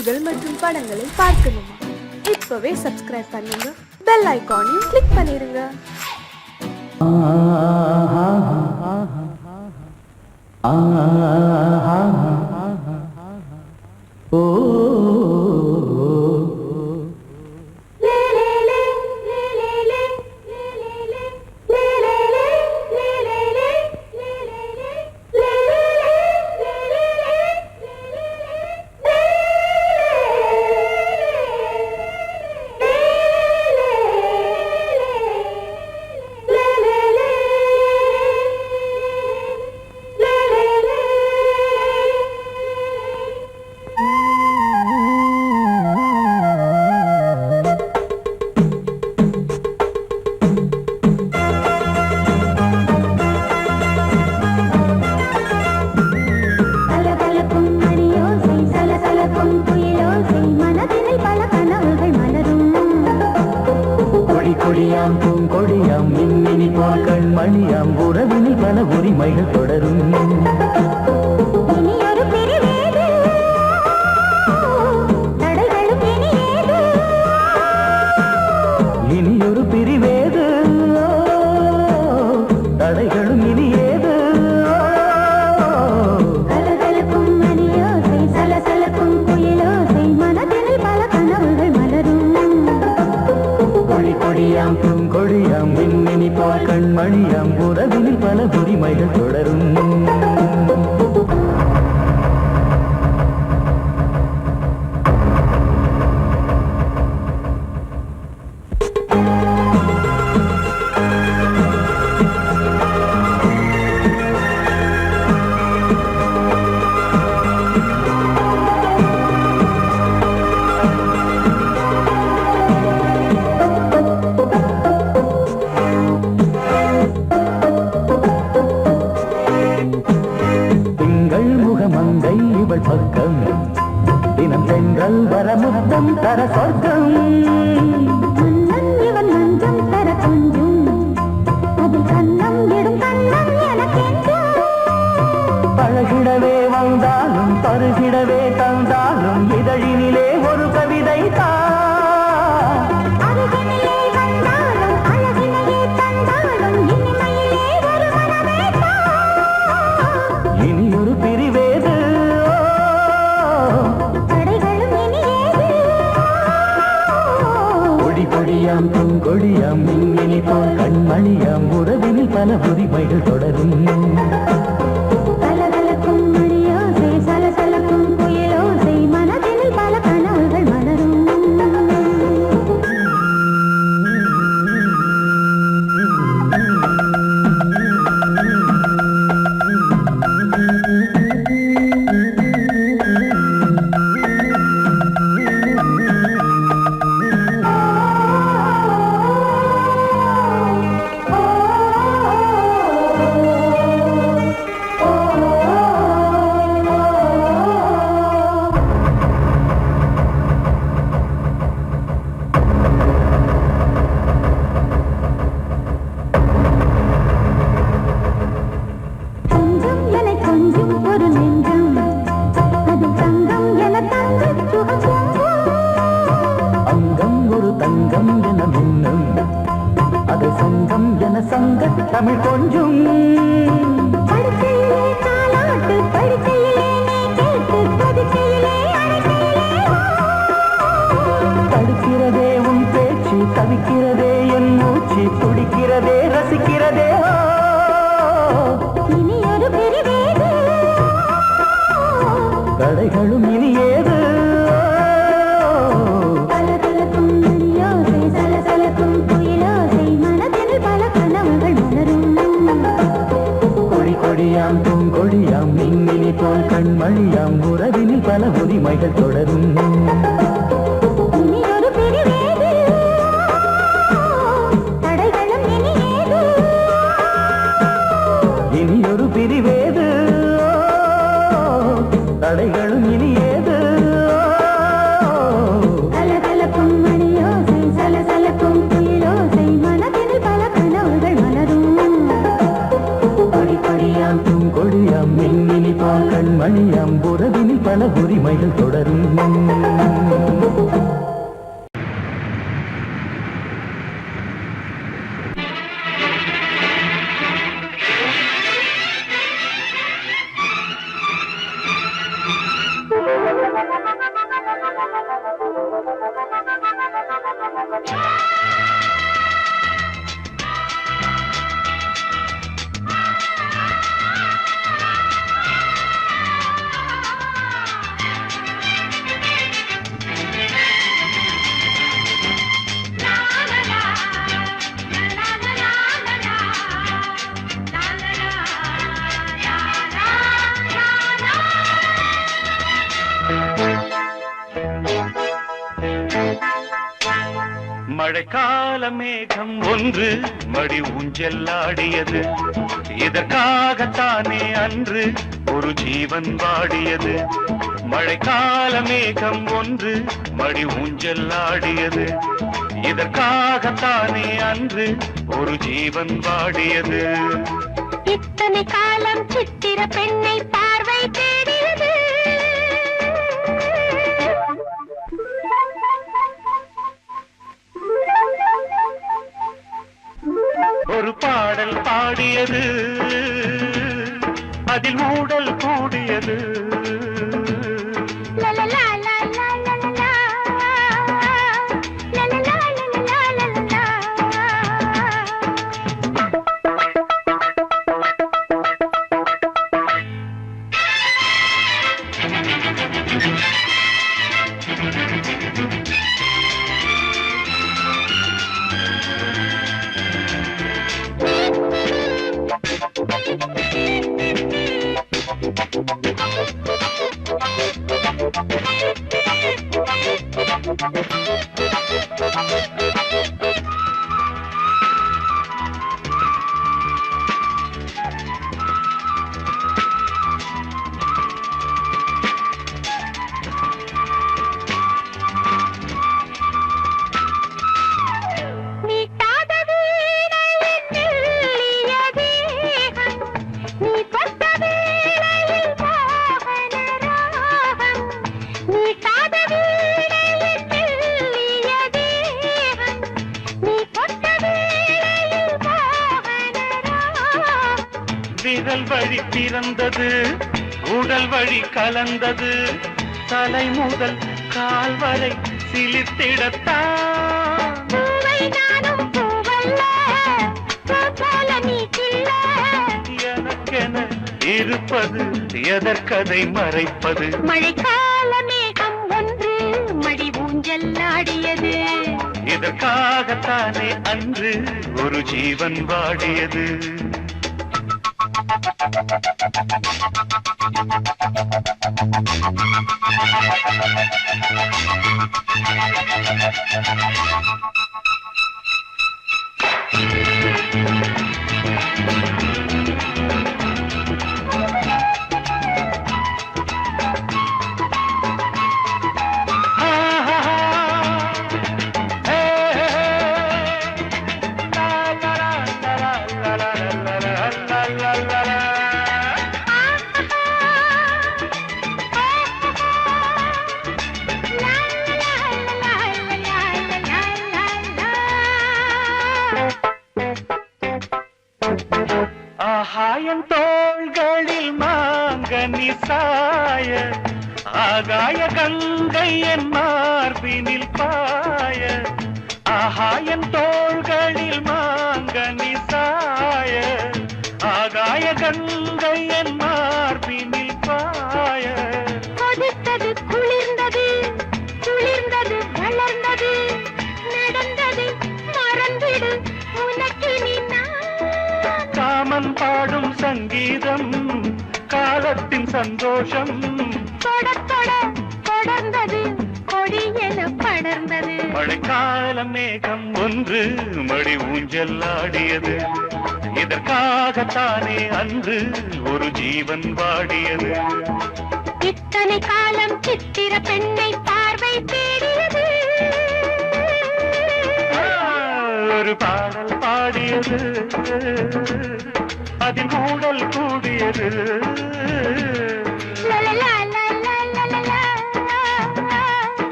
பாடல்கள் மற்றும் படங்களை பார்க்கணுமா? இப்பவே சப்ஸ்கிரைப் பண்ணுங்க, பெல் ஐகானையும் கிளிக் பண்ணிருங்க. கொடியாம் பூங்கொடியாம் மின்மினி போல் கண்மணியாம் உறவினில் பல உரிமைகள் தொடரும். இனியொரு பிரிவேது தடைகளும் இனியேது. கொடியாம் பூங்கொடியாம் மின்மினி போல் கண்மணியாம் உறவினில் பல உரிமைகள் தொடரும். மங்கை இவள் பக்கம் தினம் சென்றல் வரமுத்தம் தர சொர்க்கம். இவன் மஞ்சம் தர கொஞ்சம் அதில் கண்ணம் இடும் கண்ணம் எனக்கென்றும். பழகிடவே வந்தாலும் பருகிடவே தந்தாலும் இதழினிலே ஒரு கவிதை தான். இனியொரு பிரிவேது கொடியாம் பூங்கொடியாம் மின்மினி போல் கண்மணியாம் உறவினில் பல உரிமைகள் தொடரும். கலகலக்கும் மணியோசை சலசலக்கும் புயலோசை மனதில் பல கனவுகள் மலரும். தங்கம் என மின்னும் அது சங்கம் என சங்க தமிழ் கொஞ்சும். தடுக்கிறதே உன் பேச்சு, தவிக்கிறதே என் மூச்சு, துடிக்கிறதே ரசிக்கிறதே. இனியொரு பிரிவேது தடைகளும் இனியேது. கொடியாம் பூங்கொடியாம் மின்மினி போல் கண்மணியாம் உறவினில் பல உரிமைகள் தொடரும். இனியொரு பிரிவேது தடைகளும் இனியேது. கலகலக்கும் மணியோசை சலசலக்கும் புயலோசை மனதில் பல கனவுகள் மலரும். கொடியாம் பூங்கொடியாம் மின்மினி போல் கண்மணியாம் உறவினில் பல உரிமைகள் தொடரும். மழைக்கால மேகம் ஒன்று மடி ஊஞ்செல்லாடியது. இதற்காகத்தானே அன்று ஒரு ஜீவன் வாடியது. மழைக்கால மேகம் ஒன்று மடி ஊஞ்செல்லாடியது. இதற்காகத்தானே அன்று ஒரு ஜீவன் வாடியது. இத்தனை காலம் சித்திர பெண்ணை பார்வை தேடியது. ஒரு பாடல் பாடியது, அதில் ஊடல் கூடியது. விரல் வழி பிறந்தது, உடல் வழி கலந்தது. தலை முதல் கால் வரை சிலிர்த்திடத்தான். எனக்கென இருப்பது எதற்கதை மறைப்பது. மழைக்கால மேகம் ஒன்று மடி ஊஞ்செல்லாடியது. இதற்காகத்தானே அன்று ஒரு ஜீவன் வாடியது. ஆகாயன் தோள்களில் மாங்கனி சாய, ஆகாய கங்கை என் மார்பினில் பாய. ஆகாயன் தோள்களில் மாங்கனி சாய, ஆகாய கங்கை என் மார்பினில் பாய. கொதித்தது குளிர்ந்தது, குளிர்ந்தது வளர்ந்தது, நடந்தது மறந்திடு உனக்கு நீ. காமன் பாடும் சங்கீதம் காலத்தின் சந்தோஷம். தொட தொட தொடர்ந்தது கொடி என படர்ந்தது. மழைக்கால மேகம் ஒன்று மடி ஊஞ்செல்லாடியது. இதற்காகத்தானே அன்று ஒரு ஜீவன் வாடியது. இத்தனை காலம் சித்திர பெண்ணை பார்வை தேடியது. ஒரு பாடல் பாடியது, அதில் ஊடல் கூடியது.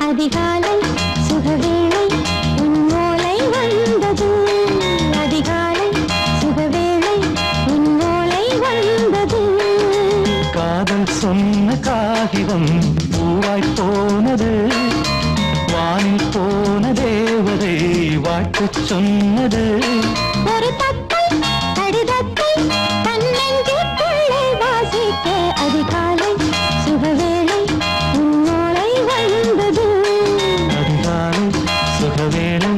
அதிகாலை சுகவேளை உன் ஓலை வந்தது. அதிகாலை சுகவேளை சொன்னது ஒரு தத்தை கடிதத்தை தன்னெஞ்சுக்குள்ளே வாசிக்க அதிகாலை சுகவேளை உன்னோளை வந்தது. அதிகாலை சுகவேளை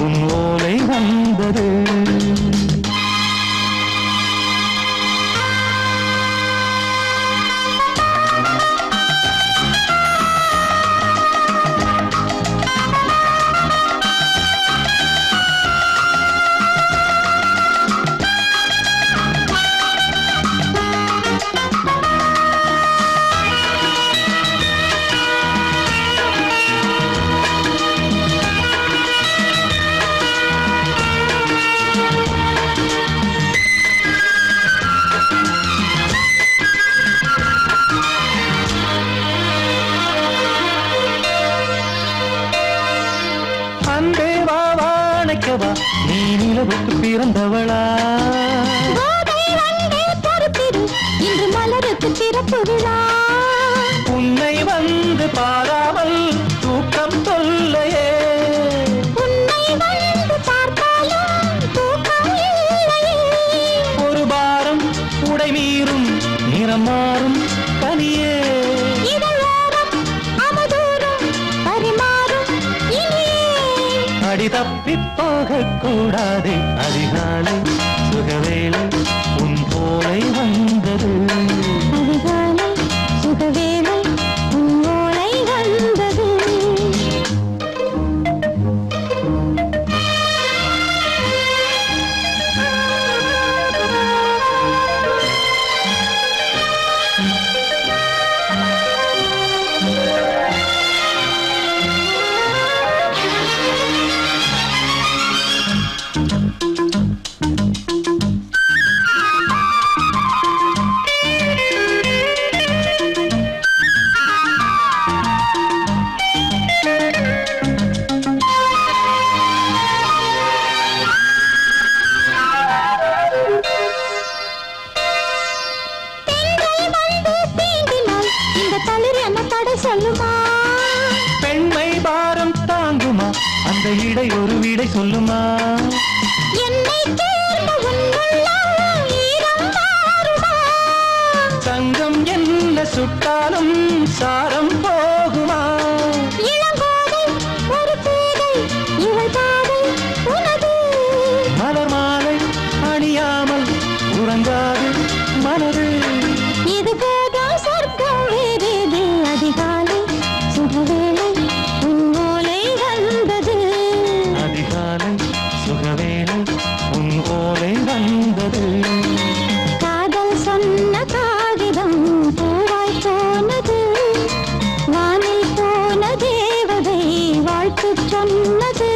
உன் ஓலை வந்தது. அன்பே வா வாழைக்கவா நீ நிலவுக்கு பிறந்தவளா கோதை வந்தே பொறுத்திரு இன்று மலருக்கு திறப்பு விழா. உன்னை வந்து பாராமல் தூக்கம் தொல்லையே. உன்னை வந்து பார்த்தாலும் தூக்கம் இல்லையே. ஒரு பாரம் உடை மீறும் நிறம் மாறும் கனியே. இதழோரம் அமுதூரம் பரிமாறும் இனியே. அடி தப்பி போகக் கூடாது. அதிகாலை சுகவேளை உன் போலை வந்தது. அதிகாலை சுகவேளை உன்னோளை வந்தது. பெண்கள் வந்து தீண்டினால் இந்த தளிர் என்ன தடை சொல்லுமா? பெண்மை பாரம் தாங்குமா அந்த இடை ஒரு விடை சொல்லுமா? என்னை தேர்ந்த உன்னுள்ளம் ஈரம் மாறுமா? சங்கம் என்ன சுட்டாலும் சாரம் போகுமா? இளங்கோதை ஒரு பேதை இவள் பாதை உனது. மலர் மாலை அணியாமல் உறங்காது மனது. இது போதும் சொர்க்கம் வேறேது. அதிகாலை சுகவேளை உன்னோலை வந்தது. அதிகாலை சுகவேளை உன் ஓலை வந்தது. காதல் சொன்ன காகிதம் பூவாய் போனது. வானில் போன தேவதை வாழ்த்து சொன்னது.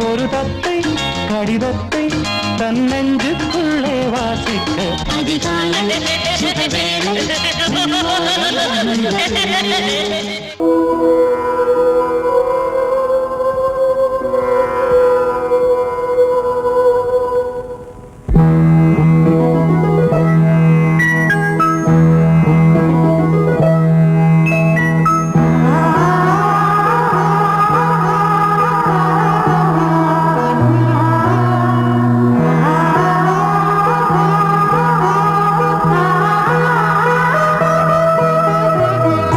ஒரு தத்தை கடிதத்தை தன்னெஞ்சுக்குள்ளே வாசிக்க அதிகாலை சுகவேளை உன்னோலை வந்தது.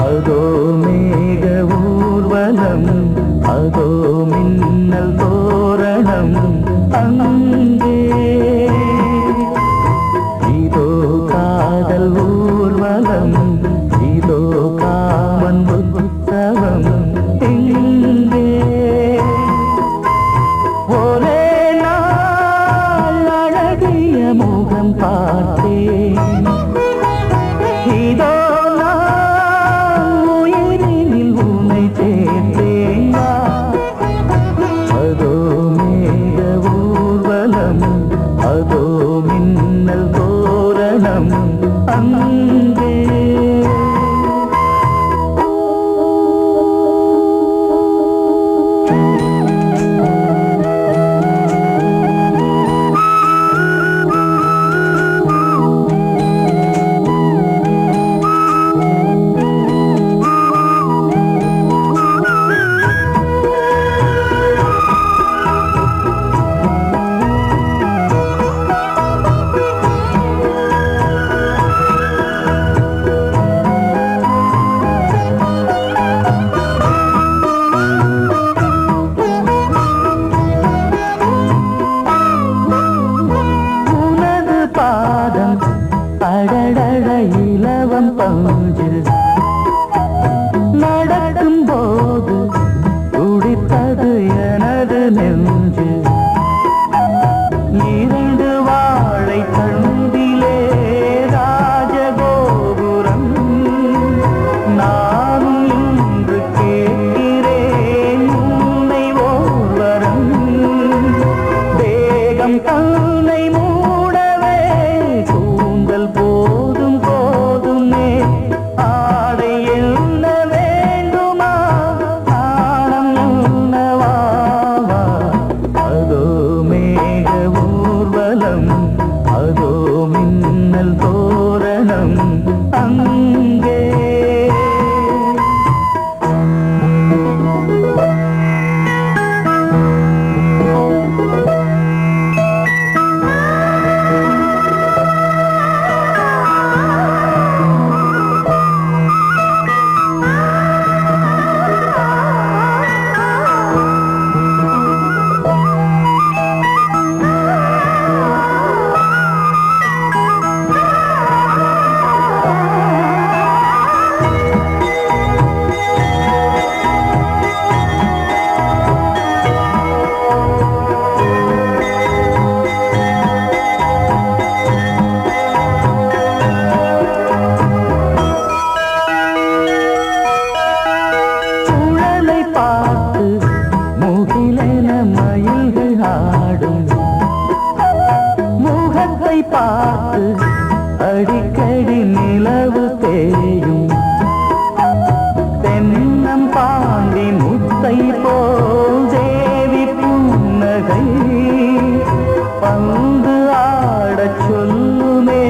அதோ மேக ஊர்வலம் அதோ மின்னல் தோரணம் அங்கே இதோ காதல் ஊர்வலம் இதோ காமன் உற்சவம் எங்கே ஒரே நாள் அழகிய முகம் பார்த்தேன் இதோ நான் உயிரினில் உன்னை சேர்த்தேன் அதோ மேக ஊர்வலம் அதோ மின்னல் தோரணம் அங்கே முகத்தை பார்த்து அடிக்கடி நிலவு தேயும் தென்னம் பாண்டி முத்தை போல் தேவி புன்னகை பந்து ஆடச் சொல்லுமே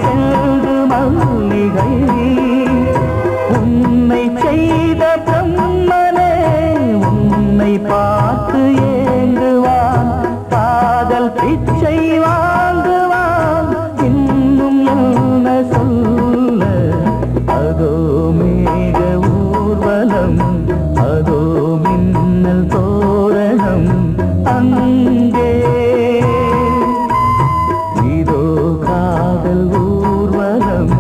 செல்து மல்லிகை உன்னை செய்த பிரம்மனே உன்னை பார்த்து ஏங்குவான் காதல் பிச்சை வாங்குவான் இன்னும் என்ன சொல்ல அதோ மேக ஊர்வலம் அதோ மின்னல் தோரணம் அங்கே இதோ காதல் ஊர்வலம்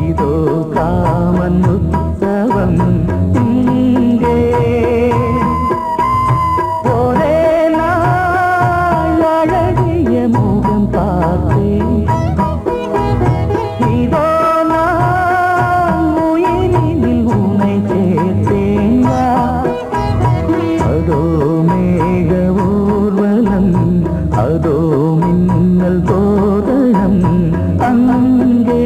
இதோ காமன் உற்சவம் இங்கே ஒரே நாள் அழகிய முகம் பார்த்தேன் இதோ நான் உயிரினில் உன்னை சேர்த்தேன் அதோ மேக ஊர்வலம் அதோ மின்னல் தோரணம் அங்கே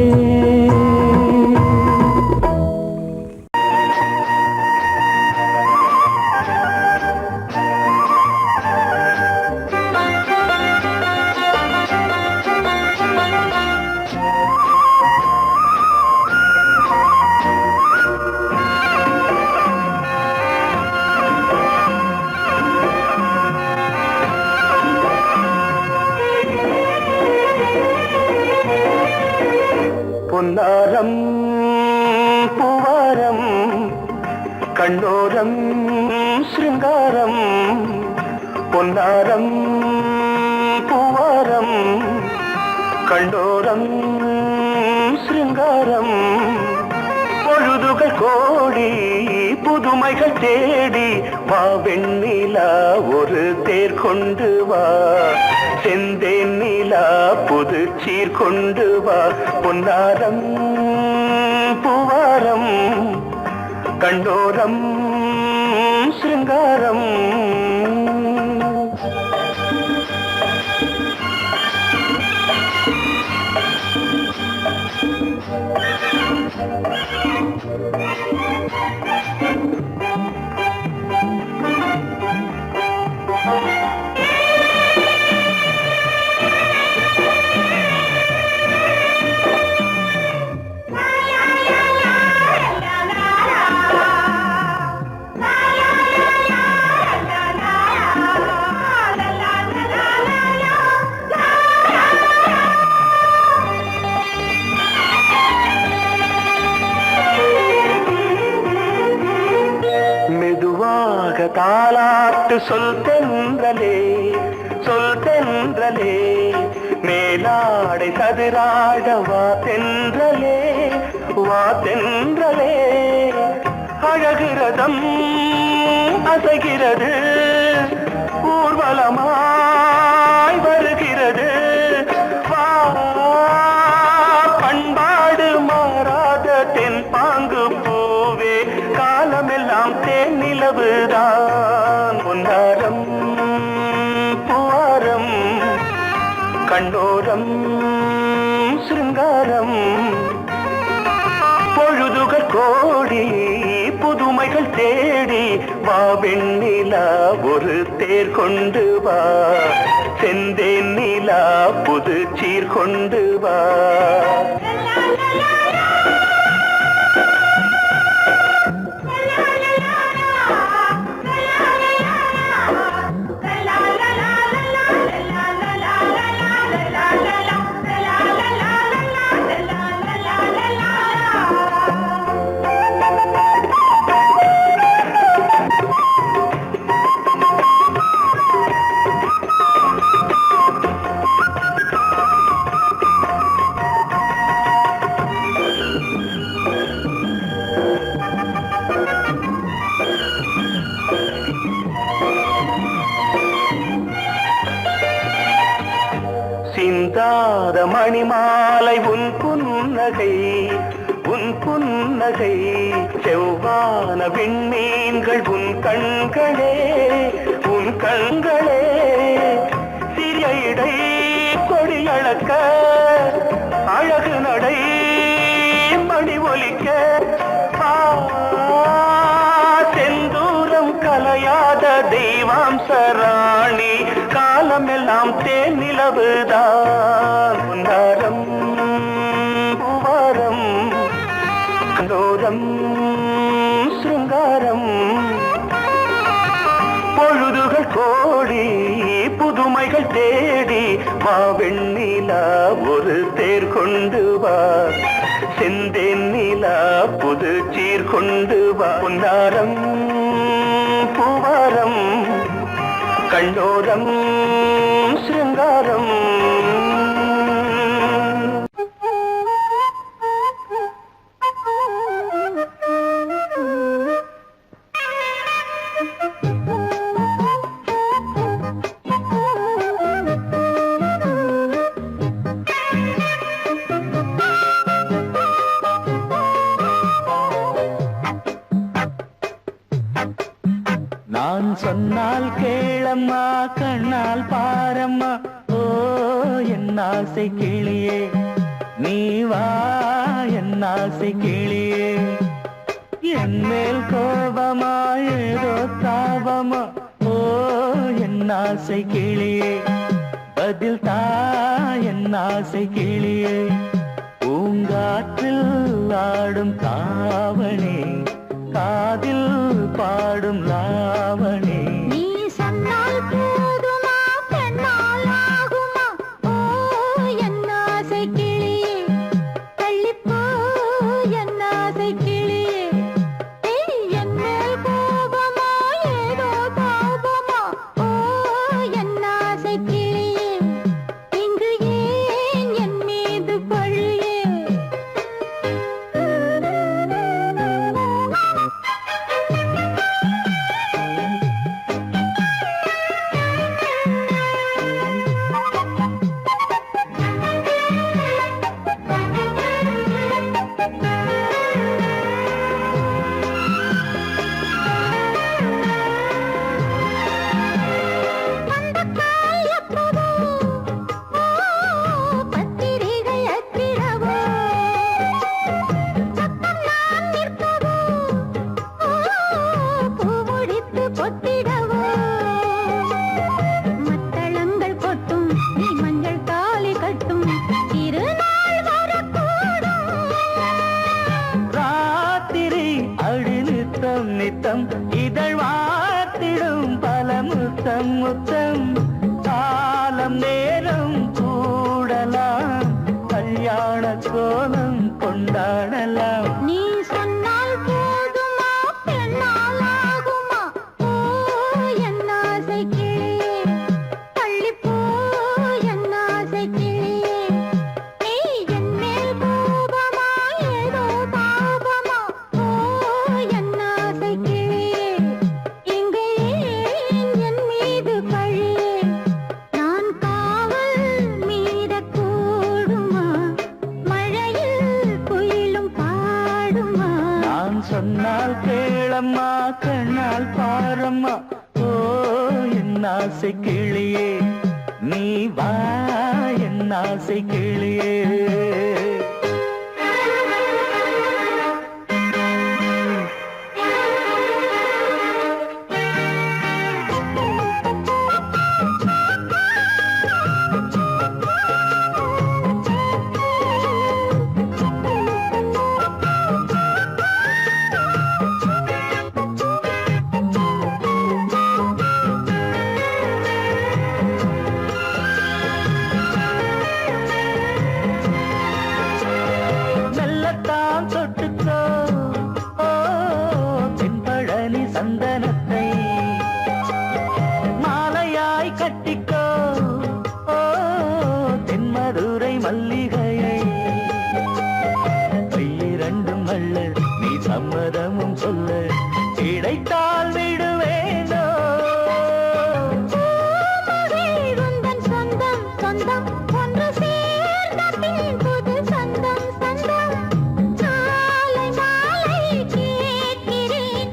பொன்னாரம் பூவாரம் கண்ணோரம் சிருங்காரம் பொன்னாரம் பூவாரம் கண்ணோரம் சிருங்காரம் பொழுதுகள் கோடி புதுமைகள் தேடி வா வெண்ணிலா ஒரு தேர் கொண்டு வா செந்தேன் நிலா புது சீர் கொண்டு வா பொன்னாரம் பூவாரம் கண்டோரம் சிருங்காரம் தாலாட்டு சொல் தென்றலே மேலாடை சதுராட வா தென்றலே அழகிறதம் அசைகிறது ஊர்வலமாய் வருகிறது வா பண்பாடு மாறாத தென் பாங்கு பூவே காலமெல்லாம் தேன் நிலவுதான் பொன்னாரம் பூவாரம் கண்ணோரம் சிருங்காரம் பொழுதுகள் கோடி புதுமைகள் தேடி வா வெண்ணிலா ஒரு தேர் கொண்டு வா செந்தேன் நிலா புது சீர் கொண்டு வா சிந்தாத மணிமாலை உன் புன்னகை செவ்வான விண்மீன்கள் உன் கண்களே சிறிய இடை கொடியழகு நடக்க அழகு நடை மணி ஒலிக்க செந்தூரம் கலையாத தெய்வாம்சராணி காலமெல்லாம் தேன் நிலவுதான் உன்னாரம் பூவாரம் கண்டோரம் சிருங்காரம் பொழுதுகள் கோடி புதுமைகள் தேடி வா வெண்ணிலா ஒரு தேர் கொண்டு வா செந்தேன் நிலா புது சீர் கொண்டு வா பொன்னாரம் பூவாரம் கண்டோரம் சிருங்காரம் நான் சொன்னால் கேளம்மா கண்ணால் பாரம்மா ஓ என் ஆசை கிளியே நீ வா என் ஆசை கிளியே என் மேல் கோபமா ஏதோ தாபமா ஓ என் ஆசை கிளியே பதில் தா என் ஆசை கிளியே பூங்காற்றில் ஆடும் தாவணி காதில் பாடும் லாவணி நீ சொன்னால் போதுமா பெண்ணால் ஆகுமா ஓ என் ஆசை கிளியே தள்ளிப்போ என் ஆசை கிளியே என் மேல் கோபமா ஏதோ தாபமா ஓ என் ஆசை கிளியே இங்கு ஏன் என் மீது பழியே நித்தம் இதழ் வாத்திடும் பல முத்தம் முத்தம் காலம் நேரம் கூடலாம் கல்யாண கோலம் கொண்டாடலாம் நீ சொன்னால் போதுமா பெண்ணால் ஆகுமா ஓ என் ஆசை கிளியே தள்ளிப்போ என் ஆசை கிளியே நீ என் மேல் கோபமா ஏதோ தாபமா ஓ என் ஆசை கிளியே இங்கே ஏன் என் மீது பழியே நான் காவல் மீறக்கூடுமா மழையில் குயிலும் பாடுமா நான் சொன்னால் கேளம்மா கண்ணால் பாரம்மா ஓ என் ஆசை கிளியே நீ வா என் ஆசை கிளியே மெல்லத்தான் தொட்டுக்கோ ஓ தென்பழனி சந்தனத்தை மாலையாய் கட்டிக்கோ ஓ தென்மதுரை மல்லிகையை கையிரண்டும் அள்ள நீ சம்மதமும் சொல்ல கிடைத்தால் விடுவேனோ உந்தன் சொந்தம் சொந்தம் ஒன்று சேர்ந்த பின் புது சொந்தம் சொந்தம் மாலை மாலை கேட்கிறேன்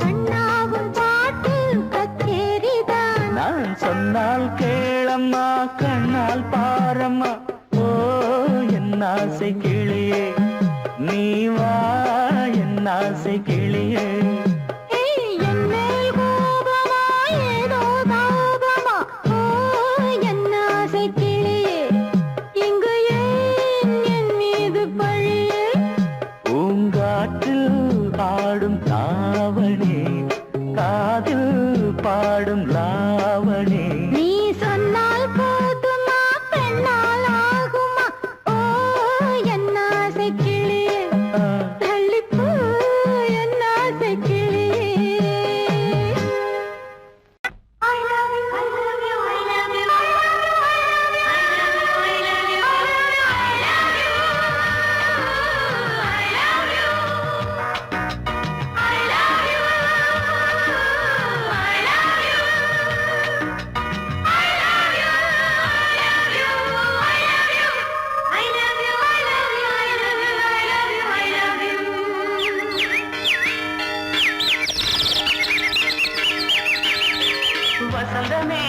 கண்ணாவும் பாட்டு கச்சேரிதான் நான் சொன்னால் கேளம்மா கண்ணால் பாரம்மா என் ஆசை கிளியே நீ வா என் ஆசை கிளியே பாடும் தாவணி காதில் பாடும் லாவணி நீ சொன்னால் போதுமா பெண்ணால் ஆகுமா ஓ என் ஆசை கிளியே தள்ளிப்போ என் ஆசை கிளியே வசந்தமே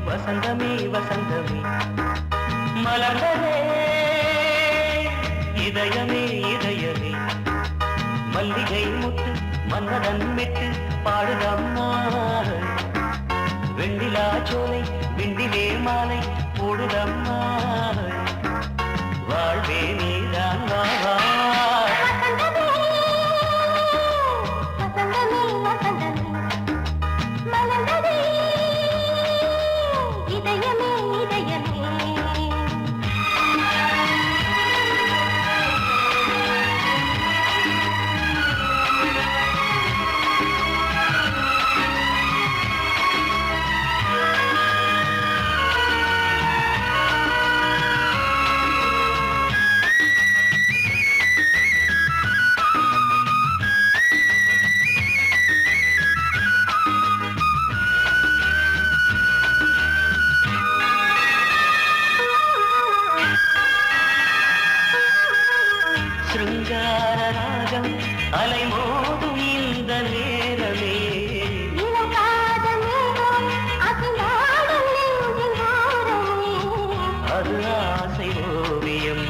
வசந்தமே வசந்தமே மலர்ந்ததே இதயமே இதயமே மல்லிகை முத்து மன்னதன் விட்டு பாடுதம்மா வெண்ணிலா சோலை விண்டிலே மாலை போடுதம்மா வாழ்வே நீதான் வா சிருங்காரராகம் அலைமோதும் இந்த நேரமே அது ஆசை ஓவியம்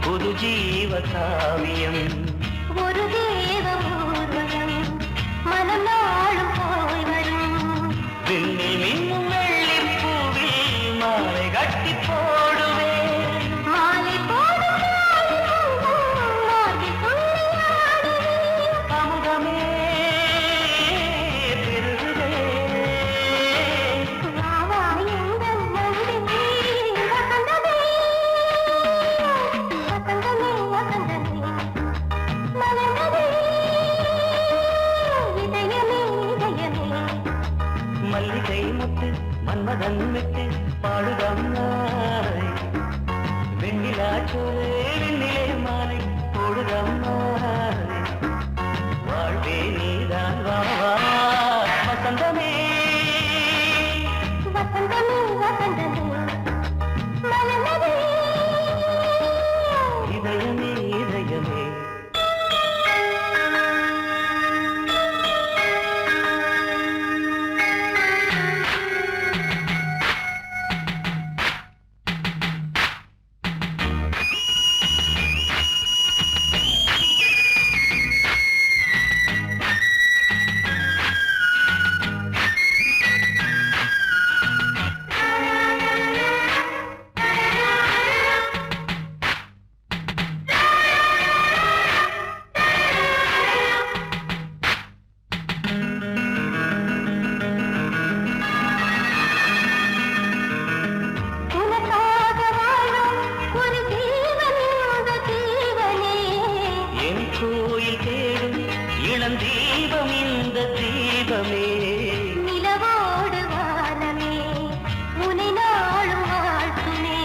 புது ஜீவ காவியம் ஒரு தேவ ஊர்வலம் மனம் நாளும் போய் வரும் விண்ணில் மின்னும் வெள்ளி பூவில் மாலை கட்டி போடுவேன் மாலை போடும் அமுதமே பெருகுதே மல்லிகை முத்து மன்மதன் விட்டு பாடுதம்மாய் வெண்ணிலா சோலை வெண்ணிலே மாலை போடுதம்மாய் வாழ்வே நீதான் வா வசந்தமே வசந்தமே வசந்தமே மலர்ந்ததே இதயமே இதயமே தீபம் இந்த தீபமே நிலவோடு வானமே முனை நாளும் வாழ்த்துமே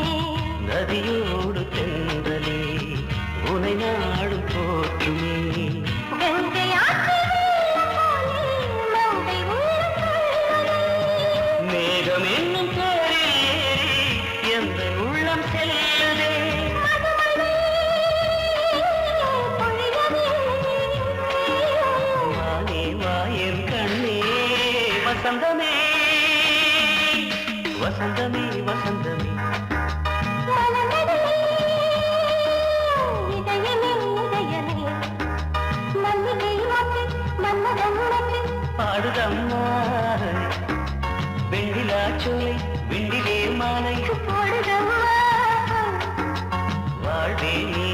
நதியோடு தென்றலே உனை நாடும் போற்றுமே கங்கை மேகம் என்னும் பேரில் ஏறி எந்த உள்ளம் செல்லுதே வசந்தமே வசந்தமே வசந்தமே மலர்ந்ததே வெண்ணிலா சோலை வெண்ணிலே மாலை போடுதம்மா வாழ்வே நீ